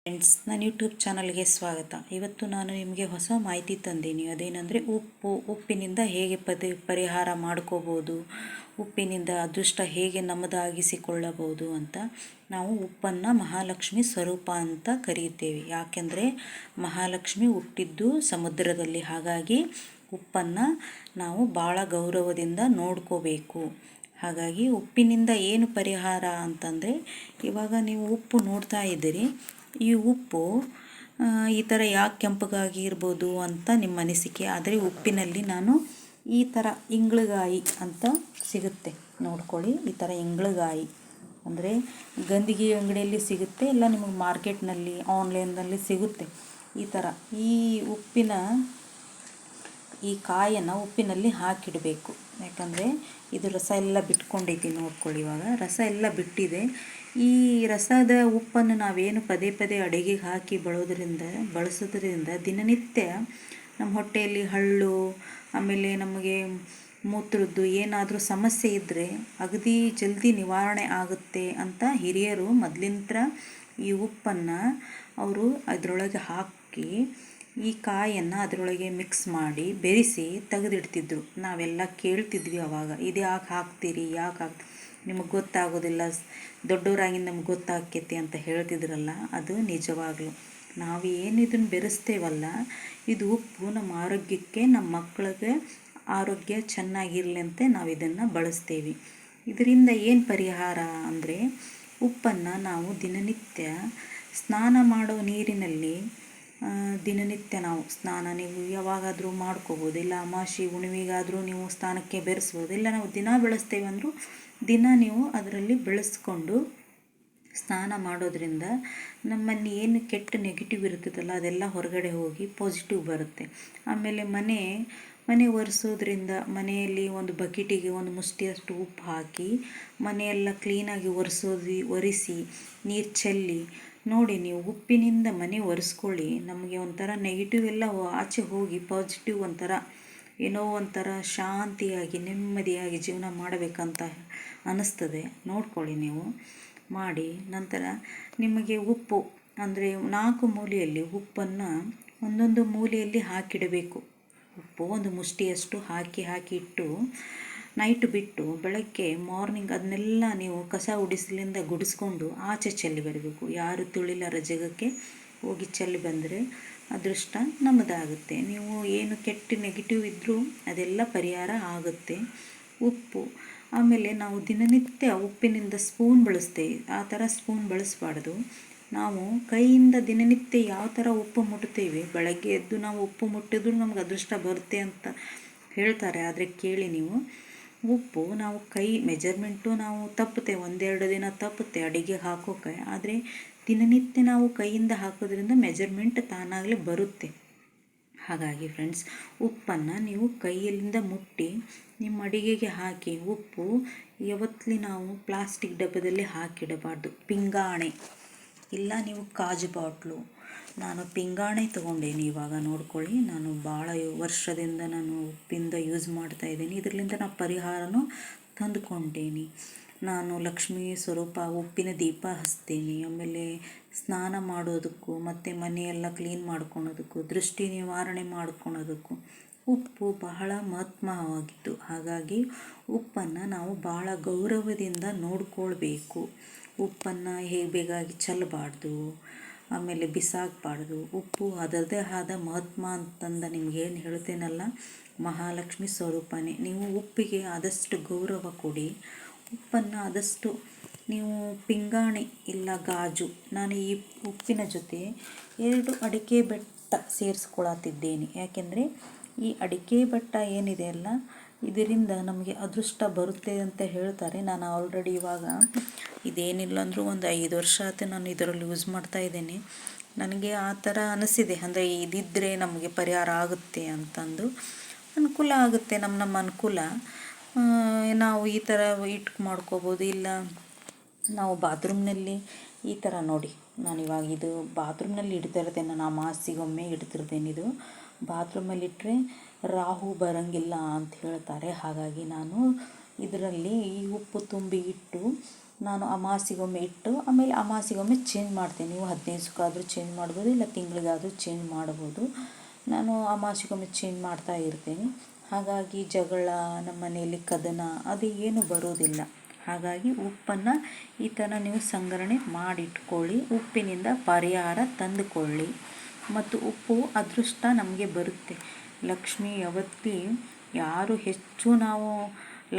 Friends, ನನ್ನ YouTube ಚಾನಲ್ಗೆ ಸ್ವಾಗತ. ಇವತ್ತು ನಾನು ನಿಮಗೆ ಹೊಸ ಮಾಹಿತಿ ತಂದೀನಿ. ಅದೇನೆಂದರೆ ಉಪ್ಪಿನಿಂದ ಹೇಗೆ ಪರಿಹಾರ ಮಾಡ್ಕೋಬೋದು, ಉಪ್ಪಿನಿಂದ ಅದೃಷ್ಟ ಹೇಗೆ ನಮ್ಮದಾಗಿಸಿಕೊಳ್ಳಬಹುದು ಅಂತ. ನಾವು ಉಪ್ಪನ್ನು ಮಹಾಲಕ್ಷ್ಮಿ ಸ್ವರೂಪ ಅಂತ ಕರೆಯುತ್ತೇವೆ. ಯಾಕೆಂದರೆ ಮಹಾಲಕ್ಷ್ಮಿ ಹುಟ್ಟಿದ್ದು ಸಮುದ್ರದಲ್ಲಿ. ಹಾಗಾಗಿ ಉಪ್ಪನ್ನು ನಾವು ಭಾಳ ಗೌರವದಿಂದ ನೋಡ್ಕೋಬೇಕು. ಹಾಗಾಗಿ ಉಪ್ಪಿನಿಂದ ಏನು ಪರಿಹಾರ ಅಂತಂದರೆ, ಇವಾಗ ನೀವು ಉಪ್ಪು ನೋಡ್ತಾ ಇದ್ದೀರಿ. ಈ ಉಪ್ಪು ಈ ಥರ ಯಾಕೆ ಕೆಂಪಗಾಗಿ ಇರ್ಬೋದು ಅಂತ ನಿಮ್ಮ ಅನಿಸಿಕೆ. ಆದರೆ ಉಪ್ಪಿನಲ್ಲಿ ನಾನು ಈ ಥರ ಇಂಗ್ಳಗಾಯಿ ಅಂತ ಸಿಗುತ್ತೆ, ನೋಡ್ಕೊಳ್ಳಿ. ಈ ಥರ ಇಂಗ್ಳಗಾಯಿ ಅಂದರೆ ಗಂದಿಗೆ ಅಂಗಡಿಯಲ್ಲಿ ಸಿಗುತ್ತೆ, ಇಲ್ಲ ನಿಮಗೆ ಮಾರ್ಕೆಟ್ನಲ್ಲಿ ಆನ್ಲೈನ್ನಲ್ಲಿ ಸಿಗುತ್ತೆ. ಈ ಥರ ಈ ಉಪ್ಪಿನ ಈ ಕಾಯನ್ನು ಉಪ್ಪಿನಲ್ಲಿ ಹಾಕಿಡಬೇಕು. ಯಾಕಂದರೆ ಇದು ರಸ ಎಲ್ಲ ಬಿಟ್ಕೊಂಡೈತಿ, ನೋಡ್ಕೊಳ್ಳಿ. ಇವಾಗ ರಸ ಎಲ್ಲ ಬಿಟ್ಟಿದೆ. ಈ ರಸದ ಉಪ್ಪನ್ನು ನಾವೇನು ಪದೇ ಪದೇ ಅಡುಗೆಗೆ ಹಾಕಿ ಬಳಸೋದ್ರಿಂದ ದಿನನಿತ್ಯ ನಮ್ಮ ಹೊಟ್ಟೆಯಲ್ಲಿ ಹಳ್ಳು, ಆಮೇಲೆ ನಮಗೆ ಮೂತ್ರದ್ದು ಏನಾದರೂ ಸಮಸ್ಯೆ ಇದ್ದರೆ ಅಗದಿ ಜಲ್ದಿ ನಿವಾರಣೆ ಆಗುತ್ತೆ ಅಂತ ಹಿರಿಯರು ಮೊದಲಿಂತ್ರ ಈ ಉಪ್ಪನ್ನು ಅವರು ಅದರೊಳಗೆ ಹಾಕಿ ಈ ಕಾಯನ್ನು ಅದರೊಳಗೆ ಮಿಕ್ಸ್ ಮಾಡಿ ಬೆರೆಸಿ ತೆಗೆದಿಡ್ತಿದ್ರು. ನಾವೆಲ್ಲ ಕೇಳ್ತಿದ್ವಿ ಅವಾಗ, ಇದು ಯಾಕೆ ಹಾಕ್ತೀರಿ, ನಿಮಗೆ ಗೊತ್ತಾಗೋದಿಲ್ಲ, ದೊಡ್ಡವರಾಗಿ ನಮ್ಗೆ ಗೊತ್ತಾಗ್ತೈತಿ ಅಂತ ಹೇಳ್ತಿದ್ರಲ್ಲ. ಅದು ನಿಜವಾಗ್ಲೂ ನಾವು ಏನು ಇದನ್ನು ಬೆರೆಸ್ತೇವಲ್ಲ, ಇದು ಉಪ್ಪು ನಮ್ಮ ಆರೋಗ್ಯಕ್ಕೆ, ನಮ್ಮ ಮಕ್ಕಳಿಗೆ ಆರೋಗ್ಯ ಚೆನ್ನಾಗಿರಲಿ ಅಂತ ನಾವು ಇದನ್ನು ಬಳಸ್ತೇವೆ. ಇದರಿಂದ ಏನು ಪರಿಹಾರ ಅಂದರೆ, ಉಪ್ಪನ್ನು ನಾವು ದಿನನಿತ್ಯ ಸ್ನಾನ ಮಾಡೋ ನೀರಿನಲ್ಲಿ ದಿನನಿತ್ಯ ನಾವು ನೀವು ಯಾವಾಗಾದರೂ ಮಾಡ್ಕೋಬೋದು. ಇಲ್ಲ ಅಮಾವಾಸ್ಯೆ ಹುಣ್ಣಿಮೆಗಾದರೂ ನೀವು ಸ್ನಾನಕ್ಕೆ ಬೆರೆಸ್ಬೋದು. ಇಲ್ಲ ನಾವು ದಿನ ಬೆಳೆಸ್ತೇವೆ ಅಂದರೂ ದಿನ ನೀವು ಅದರಲ್ಲಿ ಬೆಳೆಸ್ಕೊಂಡು ಸ್ನಾನ ಮಾಡೋದ್ರಿಂದ ನಮ್ಮಲ್ಲಿ ಏನು ಕೆಟ್ಟ ನೆಗೆಟಿವ್ ಇರ್ತದಲ್ಲ ಅದೆಲ್ಲ ಹೊರಗಡೆ ಹೋಗಿ ಪಾಸಿಟಿವ್ ಬರುತ್ತೆ. ಆಮೇಲೆ ಮನೆ ಒರೆಸೋದ್ರಿಂದ ಮನೆಯಲ್ಲಿ ಒಂದು ಬಕೆಟಿಗೆ ಒಂದು ಮುಷ್ಟಿಯಷ್ಟು ಉಪ್ಪು ಹಾಕಿ ಮನೆಯೆಲ್ಲ ಕ್ಲೀನಾಗಿ ಒರೆಸಿ ನೀರು ಚೆಲ್ಲಿ ನೋಡಿ, ನೀವು ಉಪ್ಪಿನಿಂದ ಮನೆ ಒರೆಸ್ಕೊಳ್ಳಿ. ನಮಗೆ ಒಂಥರ ನೆಗೆಟಿವ್ ಎಲ್ಲ ಆಚೆ ಹೋಗಿ ಪಾಸಿಟಿವ್ ಏನೋ ಒಂಥರ ಶಾಂತಿಯಾಗಿ ನೆಮ್ಮದಿಯಾಗಿ ಜೀವನ ಮಾಡಬೇಕಂತ ಅನ್ನಿಸ್ತದೆ. ನೋಡ್ಕೊಳ್ಳಿ, ನೀವು ಮಾಡಿ. ನಂತರ ನಿಮಗೆ ಉಪ್ಪು ಅಂದರೆ 4 ಮೂಲೆಯಲ್ಲಿ ಉಪ್ಪನ್ನು ಒಂದೊಂದು ಮೂಲೆಯಲ್ಲಿ ಹಾಕಿಡಬೇಕು. ಉಪ್ಪು ಒಂದು ಮುಷ್ಟಿಯಷ್ಟು ಹಾಕಿ ಇಟ್ಟು ನೈಟ್ ಬಿಟ್ಟು ಬೆಳಗ್ಗೆ ಮಾರ್ನಿಂಗ್ ಅದನ್ನೆಲ್ಲ ನೀವು ಕಸ ಗುಡಿಸಲಿಂದ ಗುಡಿಸ್ಕೊಂಡು ಆಚೆ ಚೆಲ್ಲಿ ಬರಬೇಕು. ಯಾರು ತುಳಿಲಾರ ಜಾಗಕ್ಕೆ ಹೋಗಿ ಚೆಲ್ಲಿ ಬಂದರೆ ಅದೃಷ್ಟ ನಮ್ಮದಾಗುತ್ತೆ. ನೀವು ಏನು ಕೆಟ್ಟ ನೆಗೆಟಿವ್ ಇದ್ದರೂ ಅದೆಲ್ಲ ಪರಿಹಾರ ಆಗುತ್ತೆ. ಉಪ್ಪು ಆಮೇಲೆ ನಾವು ದಿನನಿತ್ಯ ಉಪ್ಪಿನಿಂದ ಸ್ಪೂನ್ ಬಳಸ್ತೇವೆ. ಆ ಥರ ಸ್ಪೂನ್ ಬಳಸಬಾರ್ದು. ನಾವು ಕೈಯಿಂದ ದಿನನಿತ್ಯ ಯಾವ ಥರ ಉಪ್ಪು ಮುಟ್ತೇವೆ, ಬೆಳಗ್ಗೆ ಎದ್ದು ನಾವು ಉಪ್ಪು ಮುಟ್ಟಿದ್ರು ನಮ್ಗೆ ಅದೃಷ್ಟ ಬರುತ್ತೆ ಅಂತ ಹೇಳ್ತಾರೆ. ಆದರೆ ಕೇಳಿ ನೀವು, ಉಪ್ಪು ನಾವು ಕೈ ಮೆಜರ್ಮೆಂಟು ನಾವು ತಪ್ಪುತ್ತೆ, 1-2 ದಿನ ತಪ್ಪುತ್ತೆ ಅಡುಗೆ ಹಾಕೋಕೆ. ಆದರೆ ದಿನನಿತ್ಯ ನಾವು ಕೈಯಿಂದ ಹಾಕೋದ್ರಿಂದ ಮೆಜರ್ಮೆಂಟ್ ತಾನಾಗಲೇ ಬರುತ್ತೆ. ಹಾಗಾಗಿ ಫ್ರೆಂಡ್ಸ್, ಉಪ್ಪನ್ನು ನೀವು ಕೈಯಿಂದ ಮುಟ್ಟಿ ನಿಮ್ಮ ಅಡುಗೆಗೆ ಹಾಕಿ. ಉಪ್ಪು ಯಾವತ್ತಲಿ ನಾವು ಪ್ಲಾಸ್ಟಿಕ್ ಡಬ್ಬದಲ್ಲಿ ಹಾಕಿಡಬಾರ್ದು. ಪಿಂಗಾಣೆ ಇಲ್ಲ ನೀವು ಕಾಜು ಬಾಟ್ಲು. ನಾನು ಪಿಂಗಾಣೆ ತೊಗೊಂಡೇನಿ. ಇವಾಗ ನೋಡ್ಕೊಳ್ಳಿ, ನಾನು ಭಾಳ ವರ್ಷದಿಂದ ನಾನು ಉಪ್ಪಿಂದ ಯೂಸ್ ಮಾಡ್ತಾಯಿದ್ದೀನಿ. ಇದರಿಂದ ನಾನು ಪರಿಹಾರನೂ ತಂದುಕೊಂಡೇನಿ. ನಾನು ಲಕ್ಷ್ಮೀ ಸ್ವರೂಪ ಉಪ್ಪಿನ ದೀಪ ಹಚ್ತೀನಿ. ಆಮೇಲೆ ಸ್ನಾನ ಮಾಡೋದಕ್ಕೂ ಮತ್ತು ಮನೆಯೆಲ್ಲ ಕ್ಲೀನ್ ಮಾಡ್ಕೊಳೋದಕ್ಕೂ, ದೃಷ್ಟಿ ನಿವಾರಣೆ ಮಾಡ್ಕೊಳೋದಕ್ಕೂ ಉಪ್ಪು ಬಹಳ ಮಹತ್ವವಾಗಿತ್ತು. ಹಾಗಾಗಿ ಉಪ್ಪನ್ನು ನಾವು ಭಾಳ ಗೌರವದಿಂದ ನೋಡ್ಕೊಳ್ಬೇಕು. ಉಪ್ಪನ್ನು ಬೇಕಾಗಿ ಚೆಲ್ಲಬಾರ್ದು, ಆಮೇಲೆ ಬಿಸಾಕಬಾರ್ದು. ಉಪ್ಪು ಅದರದೇ ಆದ ಮಹತ್ವ ಅಂತಂದು ನಿಮಗೇನು ಹೇಳ್ತೇನಲ್ಲ, ಮಹಾಲಕ್ಷ್ಮಿ ಸ್ವರೂಪನೇ. ನೀವು ಉಪ್ಪಿಗೆ ಆದಷ್ಟು ಗೌರವ ಕೊಡಿ. ಉಪ್ಪನ್ನು ಆದಷ್ಟು ನೀವು ಪಿಂಗಾಣಿ ಇಲ್ಲ ಗಾಜು, ನಾನು ಈ ಉಪ್ಪಿನ ಜೊತೆ 2 ಅಡಿಕೆ ಬೆಟ್ಟ ಸೇರಿಸ್ಕೊಳತ್ತಿದ್ದೇನೆ. ಯಾಕೆಂದರೆ ಈ ಅಡಿಕೆ ಬೆಟ್ಟ ಏನಿದೆ ಅಲ್ಲ, ಇದರಿಂದ ನಮಗೆ ಅದೃಷ್ಟ ಬರುತ್ತೆ ಅಂತ ಹೇಳ್ತಾರೆ. ನಾನು ಆಲ್ರೆಡಿ ಇವಾಗ ಇದೇನಿಲ್ಲ ಅಂದರೂ ಒಂದು 5 ವರ್ಷ ಆಯ್ತು ನಾನು ಇದರಲ್ಲಿ ಯೂಸ್ ಮಾಡ್ತಾಯಿದ್ದೇನೆ. ನನಗೆ ಆ ಥರ ಅನಿಸಿದೆ, ಅಂದರೆ ಇದಿದ್ದರೆ ನಮಗೆ ಪರಿಹಾರ ಆಗುತ್ತೆ ಅಂತಂದು. ಅನುಕೂಲ ಆಗುತ್ತೆ, ನಮ್ಮ ಅನುಕೂಲ. ನಾವು ಈ ಥರ ಮಾಡ್ಕೋಬೋದು. ಇಲ್ಲ ನಾವು ಬಾತ್ರೂಮ್ನಲ್ಲಿ ಈ ಥರ ನೋಡಿ, ನಾನಿವಾಗ ಇದು ಬಾತ್ರೂಮ್ನಲ್ಲಿ ಇಡ್ತಿರ್ತೇನೆ. ನಾನು ಅಮಾವಾಸ್ಯೆಗೊಮ್ಮೆ ಇಡ್ತಿರ್ತೇನೆ. ಇದು ಬಾತ್ರೂಮಲ್ಲಿ ಇಟ್ಟರೆ ರಾಹು ಬರೋಂಗಿಲ್ಲ ಅಂತ ಹೇಳ್ತಾರೆ. ಹಾಗಾಗಿ ನಾನು ಇದರಲ್ಲಿ ಈ ಉಪ್ಪು ತುಂಬಿ ಇಟ್ಟು ನಾನು ಅಮಾವಾಸ್ಯೆಗೊಮ್ಮೆ ಇಟ್ಟು ಆಮೇಲೆ ಅಮಾವಾಸ್ಯೆಗೊಮ್ಮೆ ಚೇಂಜ್ ಮಾಡ್ತೀನಿ. ನೀವು 15 ದಿವಸಕ್ಕಾದರೂ ಚೇಂಜ್ ಮಾಡ್ಬೋದು, ಇಲ್ಲ ತಿಂಗಳಿಗಾದರೂ ಚೇಂಜ್ ಮಾಡ್ಬೋದು. ನಾನು ಅಮಾವಾಸ್ಯೆಗೊಮ್ಮೆ ಚೇಂಜ್ ಮಾಡ್ತಾ ಇರ್ತೀನಿ. ಹಾಗಾಗಿ ಜಗಳ, ನಮ್ಮ ಮನೆಯಲ್ಲಿ ಕದನ ಅದು ಏನು ಬರೋದಿಲ್ಲ. ಹಾಗಾಗಿ ಉಪ್ಪನ್ನು ಈ ಥರ ನೀವು ಸಂಗ್ರಹಣೆ ಮಾಡಿಟ್ಕೊಳ್ಳಿ. ಉಪ್ಪಿನಿಂದ ಪರಿಹಾರ ತಂದುಕೊಳ್ಳಿ. ಮತ್ತು ಉಪ್ಪು ಅದೃಷ್ಟ ನಮಗೆ ಬರುತ್ತೆ. ಲಕ್ಷ್ಮಿ ಯಾವತ್ತೂ ಯಾರು ಹೆಚ್ಚು ನಾವು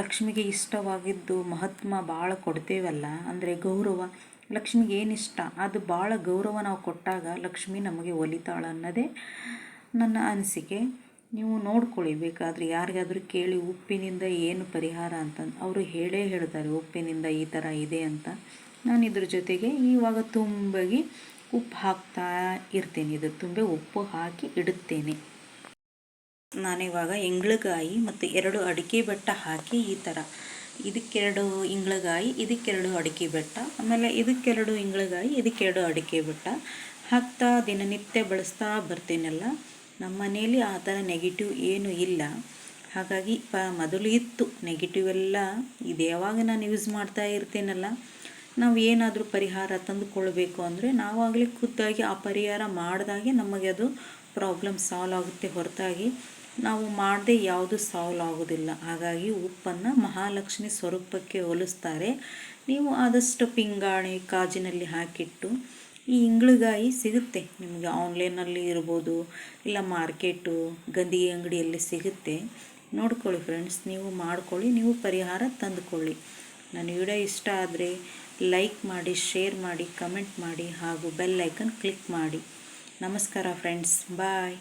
ಲಕ್ಷ್ಮಿಗೆ ಇಷ್ಟವಾಗಿದ್ದು ಮಹಾತ್ಮ ಭಾಳ ಕೊಡ್ತೇವಲ್ಲ, ಅಂದರೆ ಗೌರವ, ಲಕ್ಷ್ಮಿಗೆ ಏನಿಷ್ಟ ಅದು ಭಾಳ ಗೌರವ ನಾವು ಕೊಟ್ಟಾಗ ಲಕ್ಷ್ಮಿ ನಮಗೆ ಒಲಿತಾಳ ಅನ್ನೋದೇ ನನ್ನ ಅನಿಸಿಕೆ. ನೀವು ನೋಡ್ಕೊಳ್ಳಿ, ಬೇಕಾದರೆ ಯಾರಿಗಾದರೂ ಕೇಳಿ ಉಪ್ಪಿನಿಂದ ಏನು ಪರಿಹಾರ ಅಂತಂದು ಅವರು ಹೇಳ್ತಾರೆ ಉಪ್ಪಿನಿಂದ ಈ ಥರ ಇದೆ ಅಂತ. ನಾನು ಇದ್ರ ಜೊತೆಗೆ ಇವಾಗ ತುಂಬಾಗಿ ಉಪ್ಪು ಹಾಕ್ತಾ ಇರ್ತೀನಿ. ಇದು ತುಂಬೆ ಉಪ್ಪು ಹಾಕಿ ಇಡುತ್ತೇನೆ. ನಾನಿವಾಗ ಇಂಗ್ಳಗಾಯಿ ಮತ್ತು 2 ಅಡಿಕೆ ಬೆಟ್ಟ ಹಾಕಿ ಈ ಥರ, ಇದಕ್ಕೆರಡು ಇಂಗ್ಳಗಾಯಿ, ಇದಕ್ಕೆರಡು ಅಡಿಕೆ ಬೆಟ್ಟ, ಆಮೇಲೆ ಇದಕ್ಕೆರಡು ಇಂಗ್ಳಗಾಯಿ, ಇದಕ್ಕೆರಡು ಅಡಿಕೆ ಬೆಟ್ಟ ಹಾಕ್ತಾ ದಿನನಿತ್ಯ ಬಳಸ್ತಾ ಬರ್ತೀನಲ್ಲ. ನಮ್ಮ ಮನೇಲಿ ಆ ಥರ ನೆಗೆಟಿವ್ ಏನೂ ಇಲ್ಲ. ಹಾಗಾಗಿ ಮೊದಲು ಇತ್ತು ನೆಗೆಟಿವ್ ಎಲ್ಲ. ಇದು ಯಾವಾಗ ನಾನು ಯೂಸ್ ಮಾಡ್ತಾ ಇರ್ತೀನಲ್ಲ, ನಾವು ಏನಾದರೂ ಪರಿಹಾರ ತಂದುಕೊಳ್ಬೇಕು ಅಂದರೆ ನಾವಾಗಲೇ ಖುದ್ದಾಗಿ ಆ ಪರಿಹಾರ ಮಾಡಿದಾಗೆ ನಮಗೆ ಅದು ಪ್ರಾಬ್ಲಮ್ ಸಾಲ್ವ್ ಆಗುತ್ತೆ, ಹೊರತಾಗಿ ನಾವು ಮಾಡದೆ ಯಾವುದು ಸಾಲ್ವ್ ಆಗೋದಿಲ್ಲ. ಹಾಗಾಗಿ ಉಪ್ಪನ್ನು ಮಹಾಲಕ್ಷ್ಮಿ ಸ್ವರೂಪಕ್ಕೆ ಹೋಲಿಸ್ತಾರೆ. ನೀವು ಆದಷ್ಟು ಪಿಂಗಾಣಿ ಕಾಜಿನಲ್ಲಿ ಹಾಕಿಟ್ಟು, ಈ ಇಂಗ್ಳಗಾಯಿ ಸಿಗುತ್ತೆ ನಿಮಗೆ, ಆನ್ಲೈನಲ್ಲಿ ಇರ್ಬೋದು, ಇಲ್ಲ ಮಾರ್ಕೆಟು ಗಂಧಿ ಅಂಗಡಿಯಲ್ಲಿ ಸಿಗುತ್ತೆ. ನೋಡ್ಕೊಳ್ಳಿ ಫ್ರೆಂಡ್ಸ್, ನೀವು ಮಾಡ್ಕೊಳ್ಳಿ, ನೀವು ಪರಿಹಾರ ತಂದುಕೊಳ್ಳಿ. ನನ್ನ ವಿಡಿಯೋ ಇಷ್ಟ ಆದರೆ ಲೈಕ್ ಮಾಡಿ, ಶೇರ್ ಮಾಡಿ, ಕಮೆಂಟ್ ಮಾಡಿ ಹಾಗೂ ಬೆಲ್ ಐಕನ್ ಕ್ಲಿಕ್ ಮಾಡಿ. ನಮಸ್ಕಾರ ಫ್ರೆಂಡ್ಸ್, ಬಾಯ್.